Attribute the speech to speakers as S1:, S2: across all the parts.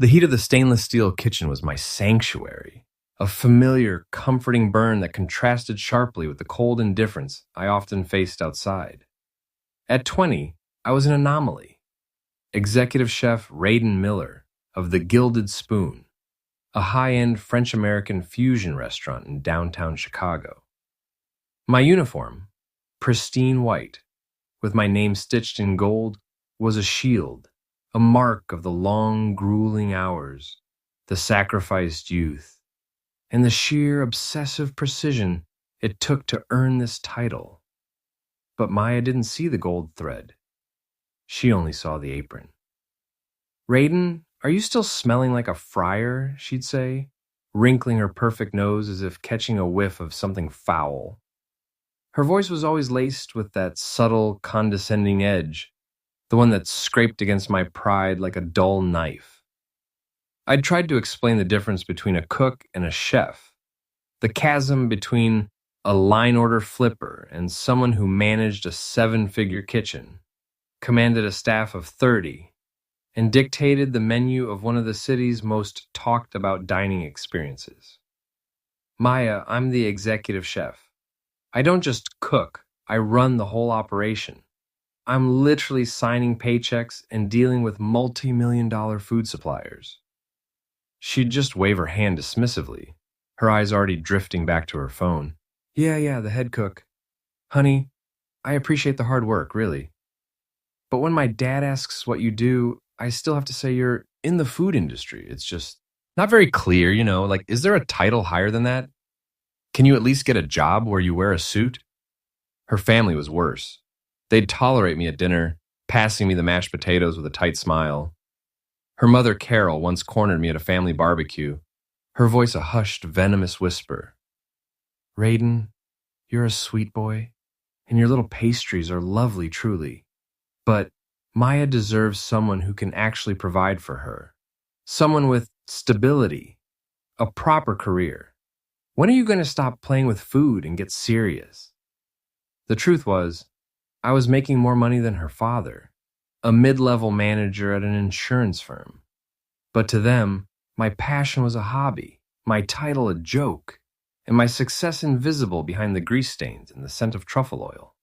S1: The heat of the stainless steel kitchen was my sanctuary, a familiar, comforting burn that contrasted sharply with the cold indifference I often faced outside. At 20, I was an anomaly. Executive chef Raiden Miller of the Gilded Spoon, a high-end French-American fusion restaurant in downtown Chicago. My uniform, pristine white, with my name stitched in gold, was a shield, a mark of the long, grueling hours, the sacrificed youth, and the sheer obsessive precision it took to earn this title. But Maya didn't see the gold thread. She only saw the apron. "Raiden, are you still smelling like a fryer?" she'd say, wrinkling her perfect nose as if catching a whiff of something foul. Her voice was always laced with that subtle, condescending edge, the one that scraped against my pride like a dull knife. I'd tried to explain the difference between a cook and a chef, the chasm between a line order flipper and someone who managed a 7-figure kitchen, commanded a staff of 30, and dictated the menu of one of the city's most talked about dining experiences. "Maya, I'm the executive chef. I don't just cook, I run the whole operation. I'm literally signing paychecks and dealing with multi-million-dollar food suppliers." She'd just wave her hand dismissively, her eyes already drifting back to her phone. Yeah, the head cook. "Honey, I appreciate the hard work, really. But when my dad asks what you do, I still have to say you're in the food industry. It's just not very clear, like, is there a title higher than that? Can you at least get a job where you wear a suit?" Her family was worse. They'd tolerate me at dinner, passing me the mashed potatoes with a tight smile. Her mother, Carol, once cornered me at a family barbecue, her voice a hushed, venomous whisper. "Raiden, you're a sweet boy, and your little pastries are lovely, truly. But Maya deserves someone who can actually provide for her. Someone with stability, a proper career. When are you going to stop playing with food and get serious?" The truth was, I was making more money than her father, a mid-level manager at an insurance firm. But to them, my passion was a hobby, my title a joke, and my success invisible behind the grease stains and the scent of truffle oil.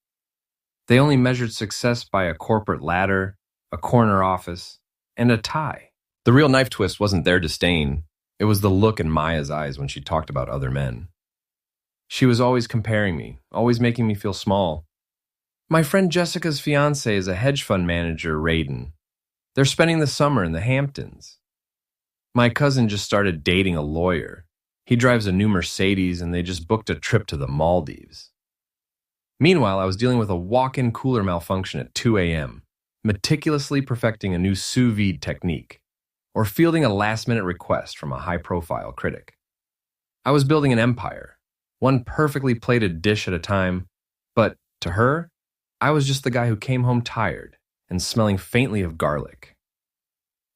S1: They only measured success by a corporate ladder, a corner office, and a tie. The real knife twist wasn't their disdain. It was the look in Maya's eyes when she talked about other men. She was always comparing me, always making me feel small. "My friend Jessica's fiancé is a hedge fund manager, Raiden. They're spending the summer in the Hamptons. My cousin just started dating a lawyer. He drives a new Mercedes and they just booked a trip to the Maldives." Meanwhile, I was dealing with a walk-in cooler malfunction at 2 a.m., meticulously perfecting a new sous vide technique, or fielding a last-minute request from a high-profile critic. I was building an empire, one perfectly plated dish at a time, but to her, I was just the guy who came home tired and smelling faintly of garlic.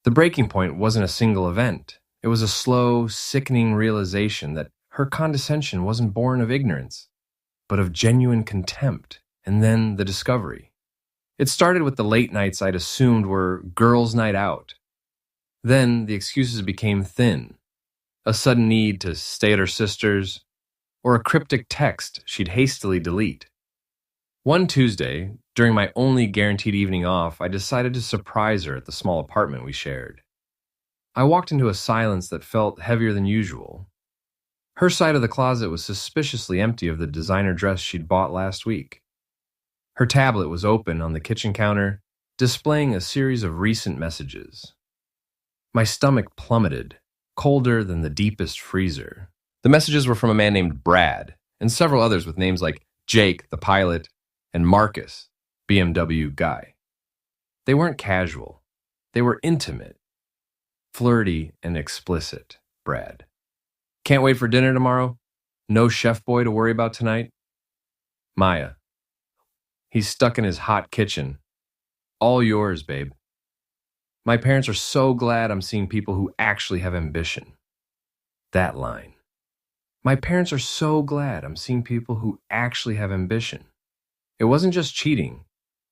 S1: The breaking point wasn't a single event. It was a slow, sickening realization that her condescension wasn't born of ignorance, but of genuine contempt, and then the discovery. It started with the late nights I'd assumed were girls' night out. Then the excuses became thin, a sudden need to stay at her sister's, or a cryptic text she'd hastily delete. One Tuesday, during my only guaranteed evening off, I decided to surprise her at the small apartment we shared. I walked into a silence that felt heavier than usual. Her side of the closet was suspiciously empty of the designer dress she'd bought last week. Her tablet was open on the kitchen counter, displaying a series of recent messages. My stomach plummeted, colder than the deepest freezer. The messages were from a man named Brad, and several others with names like Jake, the pilot, and Marcus, BMW guy. They weren't casual. They were intimate, flirty, and explicit. Brad. "Can't wait for dinner tomorrow? No chef boy to worry about tonight?" Maya. "He's stuck in his hot kitchen. All yours, babe. My parents are so glad I'm seeing people who actually have ambition." That line. My parents are so glad I'm seeing people who actually have ambition. It wasn't just cheating.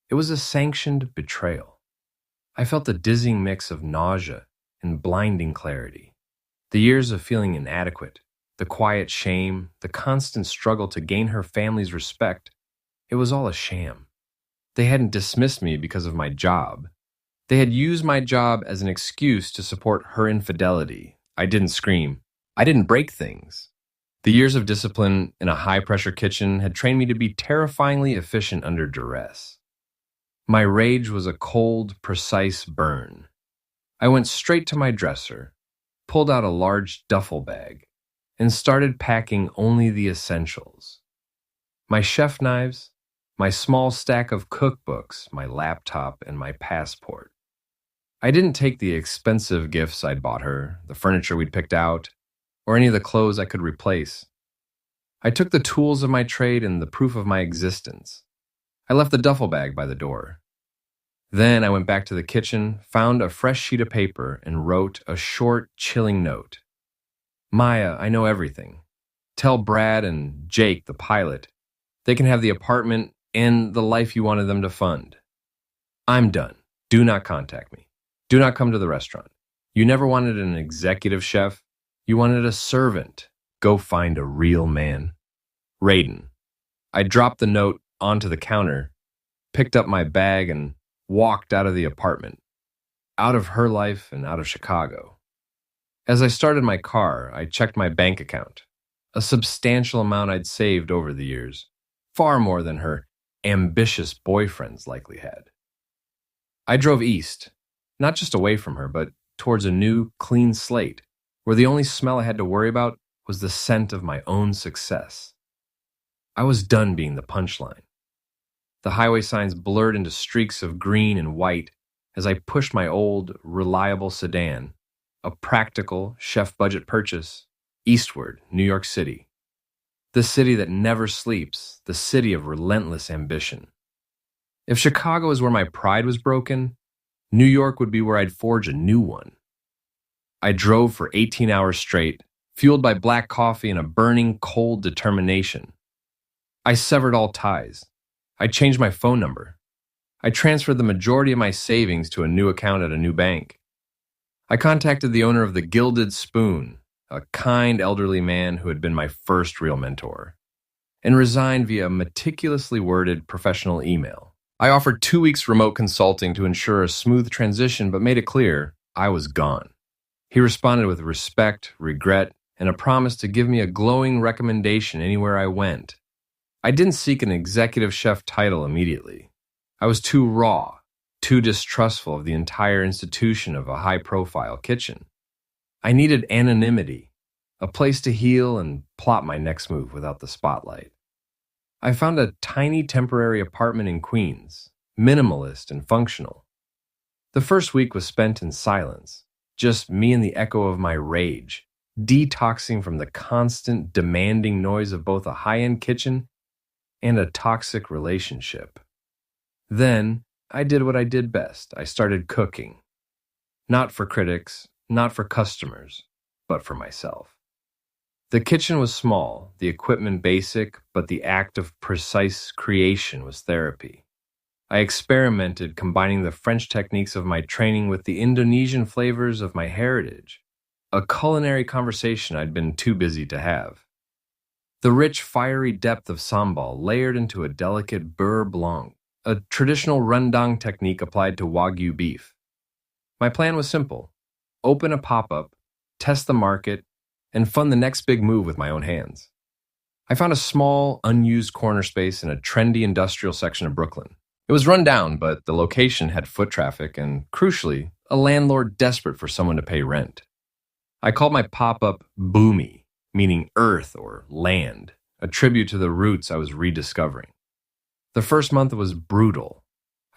S1: It was a sanctioned betrayal. I felt a dizzying mix of nausea and blinding clarity. The years of feeling inadequate, the quiet shame, the constant struggle to gain her family's respect, it was all a sham. They hadn't dismissed me because of my job. They had used my job as an excuse to support her infidelity. I didn't scream. I didn't break things. The years of discipline in a high-pressure kitchen had trained me to be terrifyingly efficient under duress. My rage was a cold, precise burn. I went straight to my dresser, pulled out a large duffel bag, and started packing only the essentials. My chef knives, my small stack of cookbooks, my laptop, and my passport. I didn't take the expensive gifts I'd bought her, the furniture we'd picked out, or any of the clothes I could replace. I took the tools of my trade and the proof of my existence. I left the duffel bag by the door. Then I went back to the kitchen, found a fresh sheet of paper, and wrote a short, chilling note. Maya, I know everything. Tell Brad and Jake, the pilot, they can have the apartment and the life you wanted them to fund. I'm done. Do not contact me. Do not come to the restaurant. You never wanted an executive chef. You wanted a servant. Go find a real man. Raiden. I dropped the note onto the counter, picked up my bag, and walked out of the apartment, out of her life and out of Chicago. As I started my car, I checked my bank account, a substantial amount I'd saved over the years, far more than her ambitious boyfriends likely had. I drove east, not just away from her, but towards a new, clean slate, where the only smell I had to worry about was the scent of my own success. I was done being the punchline. The highway signs blurred into streaks of green and white as I pushed my old, reliable sedan, a practical, chef-budget purchase, eastward, New York City. The city that never sleeps, the city of relentless ambition. If Chicago is where my pride was broken, New York would be where I'd forge a new one. I drove for 18 hours straight, fueled by black coffee and a burning, cold determination. I severed all ties. I changed my phone number. I transferred the majority of my savings to a new account at a new bank. I contacted the owner of the Gilded Spoon, a kind elderly man who had been my first real mentor, and resigned via a meticulously worded professional email. I offered 2 weeks remote consulting to ensure a smooth transition, but made it clear I was gone. He responded with respect, regret, and a promise to give me a glowing recommendation anywhere I went. I didn't seek an executive chef title immediately. I was too raw, too distrustful of the entire institution of a high-profile kitchen. I needed anonymity, a place to heal and plot my next move without the spotlight. I found a tiny temporary apartment in Queens, minimalist and functional. The first week was spent in silence, just me and the echo of my rage, detoxing from the constant, demanding noise of both a high-end kitchen and a toxic relationship. Then, I did what I did best. I started cooking. Not for critics, not for customers, but for myself. The kitchen was small, the equipment basic, but the act of precise creation was therapy. I experimented combining the French techniques of my training with the Indonesian flavors of my heritage, a culinary conversation I'd been too busy to have. The rich, fiery depth of sambal layered into a delicate beurre blanc, a traditional rendang technique applied to Wagyu beef. My plan was simple: open a pop-up, test the market, and fund the next big move with my own hands. I found a small, unused corner space in a trendy industrial section of Brooklyn. It was run down, but the location had foot traffic and, crucially, a landlord desperate for someone to pay rent. I called my pop-up Boomy, meaning earth or land, a tribute to the roots I was rediscovering. The first month was brutal.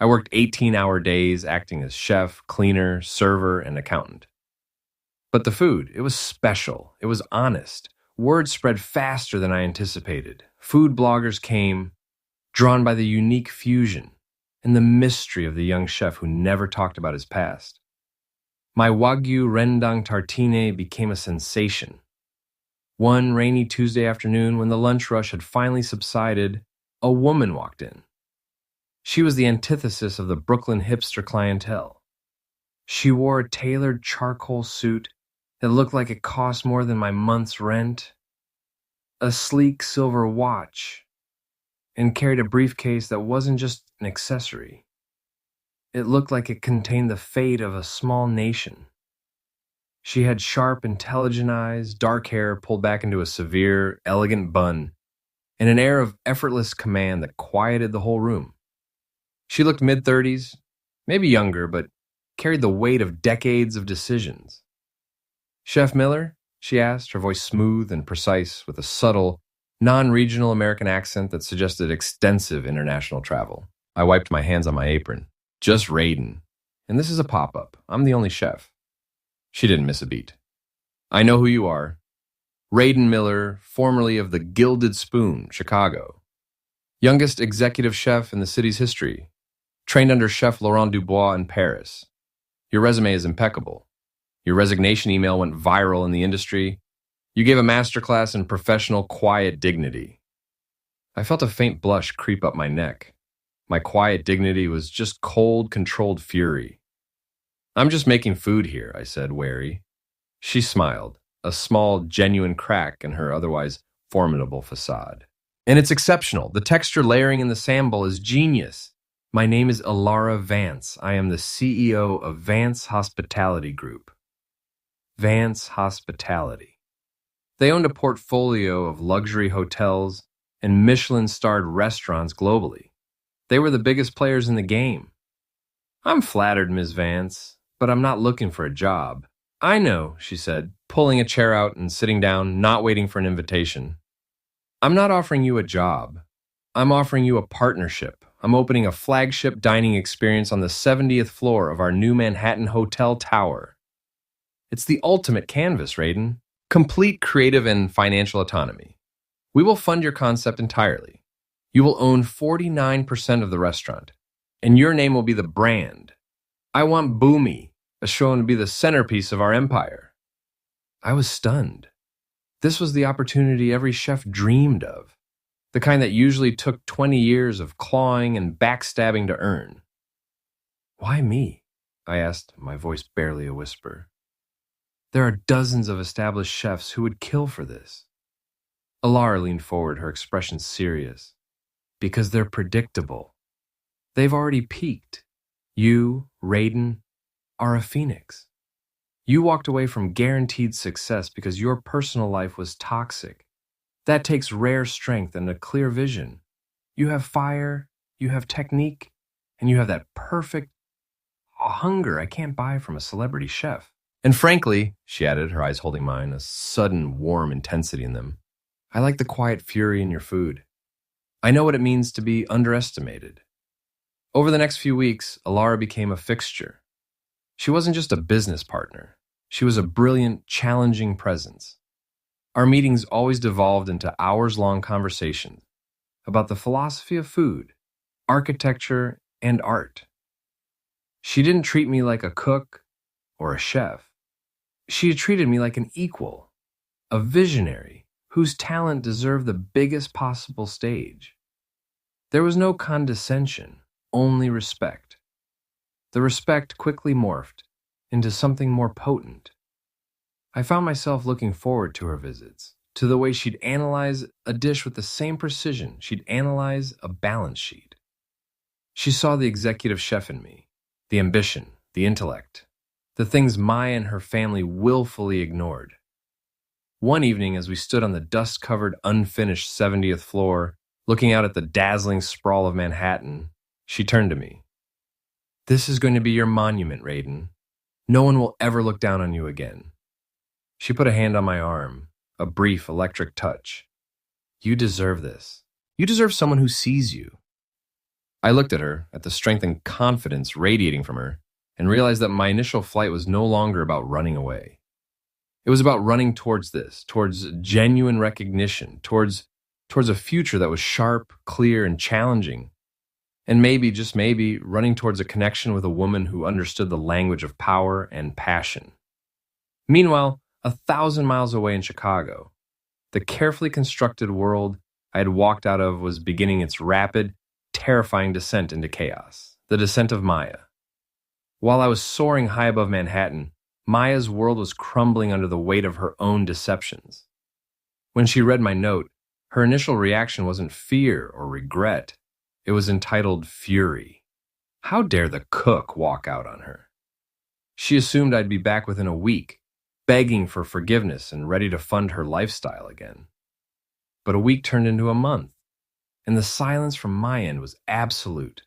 S1: I worked 18-hour days acting as chef, cleaner, server, and accountant. But the food, it was special. It was honest. Word spread faster than I anticipated. Food bloggers came, drawn by the unique fusion and the mystery of the young chef who never talked about his past. My Wagyu rendang tartine became a sensation. One rainy Tuesday afternoon, when the lunch rush had finally subsided, a woman walked in. She was the antithesis of the Brooklyn hipster clientele. She wore a tailored charcoal suit that looked like it cost more than my month's rent, a sleek silver watch, and carried a briefcase that wasn't just an accessory. It looked like it contained the fate of a small nation. She had sharp, intelligent eyes, dark hair pulled back into a severe, elegant bun, and an air of effortless command that quieted the whole room. She looked mid-30s, maybe younger, but carried the weight of decades of decisions. "Chef Miller?" she asked, her voice smooth and precise, with a subtle, non-regional American accent that suggested extensive international travel. I wiped my hands on my apron. "Just Raiden. And this is a pop-up. I'm the only chef." She didn't miss a beat. "I know who you are. Raiden Miller, formerly of the Gilded Spoon, Chicago. Youngest executive chef in the city's history. Trained under Chef Laurent Dubois in Paris. Your resume is impeccable. Your resignation email went viral in the industry. You gave a masterclass in professional quiet dignity." I felt a faint blush creep up my neck. My quiet dignity was just cold, controlled fury. "I'm just making food here," I said, wary. She smiled, a small, genuine crack in her otherwise formidable facade. "And it's exceptional. The texture layering in the sample is genius. My name is Alara Vance. I am the CEO of Vance Hospitality Group." Vance Hospitality. They owned a portfolio of luxury hotels and Michelin-starred restaurants globally. They were the biggest players in the game. "I'm flattered, Ms. Vance, but I'm not looking for a job." "I know," she said, pulling a chair out and sitting down, not waiting for an invitation. "I'm not offering you a job. I'm offering you a partnership. I'm opening a flagship dining experience on the 70th floor of our new Manhattan hotel tower. It's the ultimate canvas, Raiden. Complete creative and financial autonomy. We will fund your concept entirely. You will own 49% of the restaurant, and your name will be the brand. I want Boomy, a show to be the centerpiece of our empire." I was stunned. This was the opportunity every chef dreamed of, the kind that usually took 20 years of clawing and backstabbing to earn. "Why me?" I asked, my voice barely a whisper. "There are dozens of established chefs who would kill for this." Alara leaned forward, her expression serious. "Because they're predictable. They've already peaked. You, Raiden, are a phoenix. You walked away from guaranteed success because your personal life was toxic. That takes rare strength and a clear vision. You have fire, you have technique, and you have that perfect hunger I can't buy from a celebrity chef. And frankly," she added, her eyes holding mine, a sudden warm intensity in them, "I like the quiet fury in your food. I know what it means to be underestimated." Over the next few weeks, Alara became a fixture. She wasn't just a business partner. She was a brilliant, challenging presence. Our meetings always devolved into hours-long conversations about the philosophy of food, architecture, and art. She didn't treat me like a cook or a chef. She treated me like an equal, a visionary whose talent deserved the biggest possible stage. There was no condescension, only respect. The respect quickly morphed into something more potent. I found myself looking forward to her visits, to the way she'd analyze a dish with the same precision she'd analyze a balance sheet. She saw the executive chef in me, the ambition, the intellect, the things Maya and her family willfully ignored. One evening, as we stood on the dust-covered, unfinished 70th floor, looking out at the dazzling sprawl of Manhattan, she turned to me. "This is going to be your monument, Raiden. No one will ever look down on you again." She put a hand on my arm, a brief electric touch. "You deserve this. You deserve someone who sees you." I looked at her, at the strength and confidence radiating from her, and realized that my initial flight was no longer about running away. It was about running towards this, towards genuine recognition, towards a future that was sharp, clear, and challenging. And maybe, just maybe, running towards a connection with a woman who understood the language of power and passion. Meanwhile, 1,000 miles away in Chicago, the carefully constructed world I had walked out of was beginning its rapid, terrifying descent into chaos, the descent of Maya. While I was soaring high above Manhattan, Maya's world was crumbling under the weight of her own deceptions. When she read my note, her initial reaction wasn't fear or regret. It was entitled fury. How dare the cook walk out on her? She assumed I'd be back within a week, begging for forgiveness and ready to fund her lifestyle again. But a week turned into a month, and the silence from my end was absolute.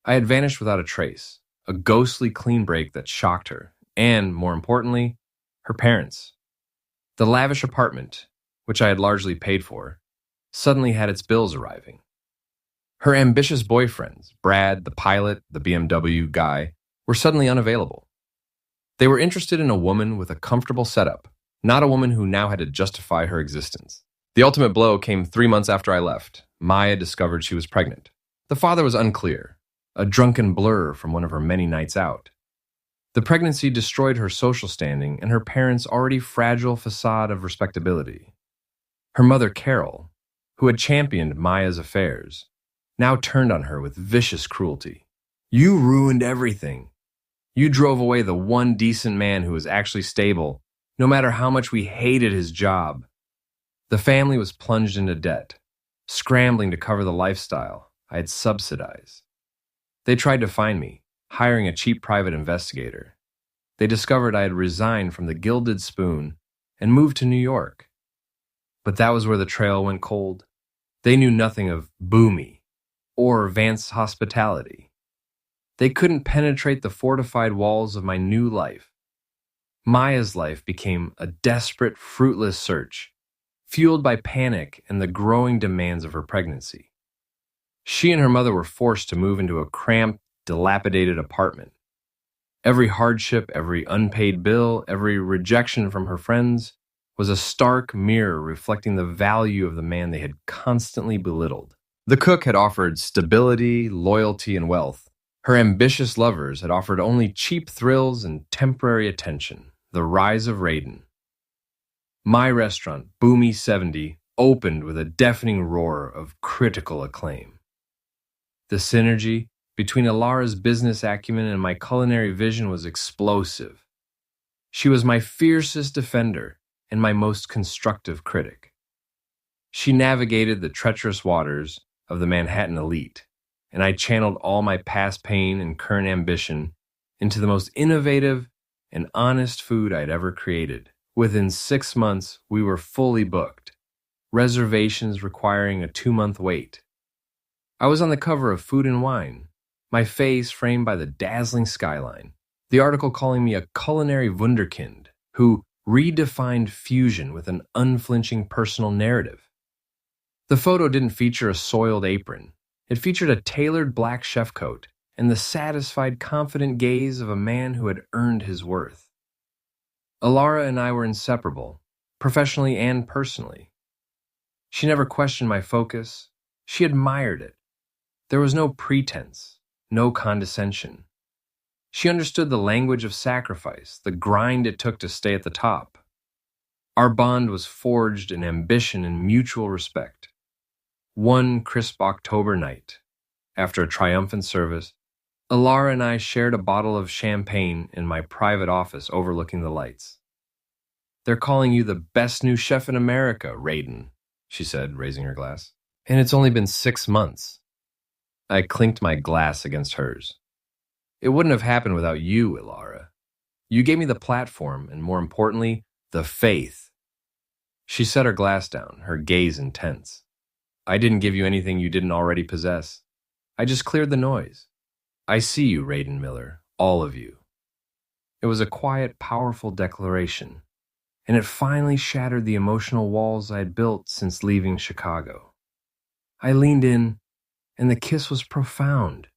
S1: I had vanished without a trace, a ghostly clean break that shocked her, and, more importantly, her parents. The lavish apartment, which I had largely paid for, suddenly had its bills arriving. Her ambitious boyfriends, Brad, the pilot, the BMW guy, were suddenly unavailable. They were interested in a woman with a comfortable setup, not a woman who now had to justify her existence. The ultimate blow came 3 months after I left. Maya discovered she was pregnant. The father was unclear, a drunken blur from one of her many nights out. The pregnancy destroyed her social standing and her parents' already fragile facade of respectability. Her mother, Carol, who had championed Maya's affairs, now turned on her with vicious cruelty. "You ruined everything. You drove away the one decent man who was actually stable, no matter how much we hated his job." The family was plunged into debt, scrambling to cover the lifestyle I had subsidized. They tried to find me, hiring a cheap private investigator. They discovered I had resigned from the Gilded Spoon and moved to New York. But that was where the trail went cold. They knew nothing of Boomy or Vance hospitality. They couldn't penetrate the fortified walls of my new life. Maya's life became a desperate, fruitless search, fueled by panic and the growing demands of her pregnancy. She and her mother were forced to move into a cramped, dilapidated apartment. Every hardship, every unpaid bill, every rejection from her friends was a stark mirror reflecting the value of the man they had constantly belittled. The cook had offered stability, loyalty, and wealth. Her ambitious lovers had offered only cheap thrills and temporary attention. The rise of Raiden. My restaurant, Boomy 70, opened with a deafening roar of critical acclaim. The synergy between Alara's business acumen and my culinary vision was explosive. She was my fiercest defender and my most constructive critic. She navigated the treacherous waters of the Manhattan elite, and I channeled all my past pain and current ambition into the most innovative and honest food I'd ever created. Within 6 months, we were fully booked, reservations requiring a 2-month wait. I was on the cover of Food and Wine, my face framed by the dazzling skyline, the article calling me a culinary wunderkind who redefined fusion with an unflinching personal narrative. The photo didn't feature a soiled apron. It featured a tailored black chef coat and the satisfied, confident gaze of a man who had earned his worth. Alara and I were inseparable, professionally and personally. She never questioned my focus. She admired it. There was no pretense, no condescension. She understood the language of sacrifice, the grind it took to stay at the top. Our bond was forged in ambition and mutual respect. One crisp October night, after a triumphant service, Alara and I shared a bottle of champagne in my private office overlooking the lights. "They're calling you the best new chef in America, Raiden," she said, raising her glass. "And it's only been 6 months." I clinked my glass against hers. "It wouldn't have happened without you, Alara. You gave me the platform, and more importantly, the faith." She set her glass down, her gaze intense. "I didn't give you anything you didn't already possess. I just cleared the noise. I see you, Raiden Miller, all of you." It was a quiet, powerful declaration, and it finally shattered the emotional walls I had built since leaving Chicago. I leaned in, and the kiss was profound.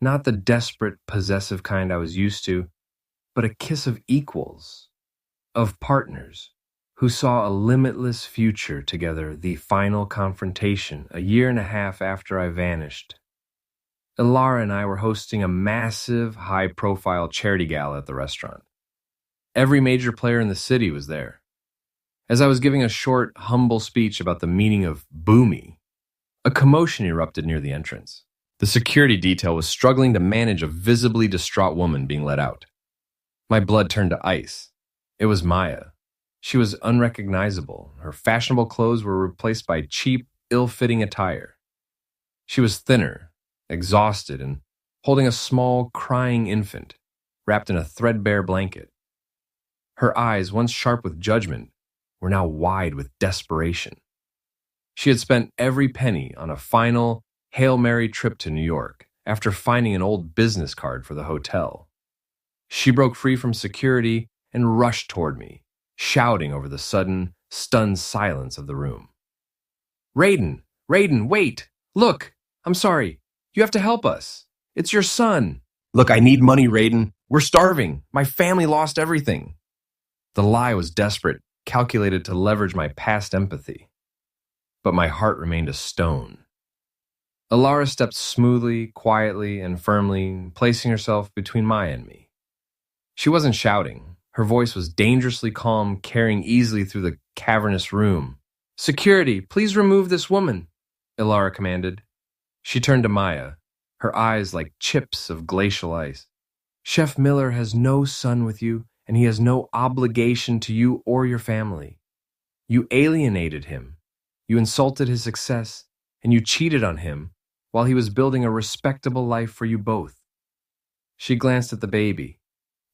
S1: Not the desperate, possessive kind I was used to, but a kiss of equals, of partners who saw a limitless future together. The final confrontation, a 1.5 years after I vanished. Alara and I were hosting a massive, high-profile charity gala at the restaurant. Every major player in the city was there. As I was giving a short, humble speech about the meaning of Boomy, a commotion erupted near the entrance. The security detail was struggling to manage a visibly distraught woman being let out. My blood turned to ice. It was Maya. She was unrecognizable. Her fashionable clothes were replaced by cheap, ill-fitting attire. She was thinner, exhausted, and holding a small, crying infant, wrapped in a threadbare blanket. Her eyes, once sharp with judgment, were now wide with desperation. She had spent every penny on a final Hail Mary trip to New York after finding an old business card for the hotel. She broke free from security and rushed toward me, shouting over the sudden, stunned silence of the room. Raiden, wait! Look! I'm sorry. You have to help us. It's your son. Look, I need money, Raiden. We're starving. My family lost everything. The lie was desperate, calculated to leverage my past empathy. But my heart remained a stone. Alara stepped smoothly, quietly, and firmly, placing herself between Maya and me. She wasn't shouting. Her voice was dangerously calm, carrying easily through the cavernous room. Security, please remove this woman, Alara commanded. She turned to Maya, her eyes like chips of glacial ice. Chef Miller has no son with you, and he has no obligation to you or your family. You alienated him. You insulted his success, and you cheated on him while he was building a respectable life for you both. She glanced at the baby,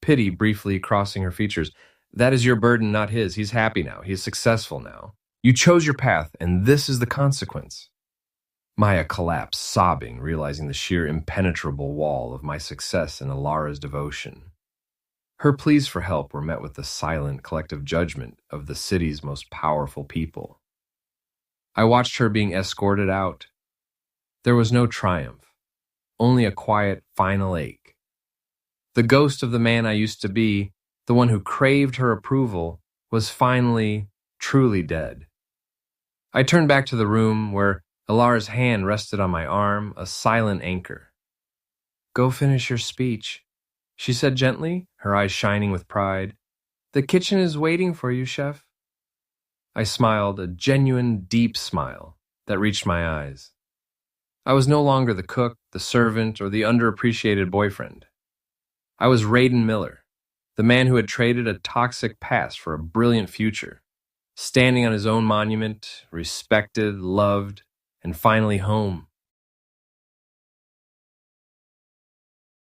S1: pity briefly crossing her features. That is your burden, not his. He's happy now. He's successful now. You chose your path, and this is the consequence. Maya collapsed, sobbing, realizing the sheer impenetrable wall of my success and Alara's devotion. Her pleas for help were met with the silent, collective judgment of the city's most powerful people. I watched her being escorted out. There was no triumph, only a quiet, final ache. The ghost of the man I used to be, the one who craved her approval, was finally, truly dead. I turned back to the room where Alara's hand rested on my arm, a silent anchor. Go finish your speech, she said gently, her eyes shining with pride. The kitchen is waiting for you, chef. I smiled, a genuine, deep smile that reached my eyes. I was no longer the cook, the servant, or the underappreciated boyfriend. I was Raiden Miller, the man who had traded a toxic past for a brilliant future, standing on his own monument, respected, loved, and finally home.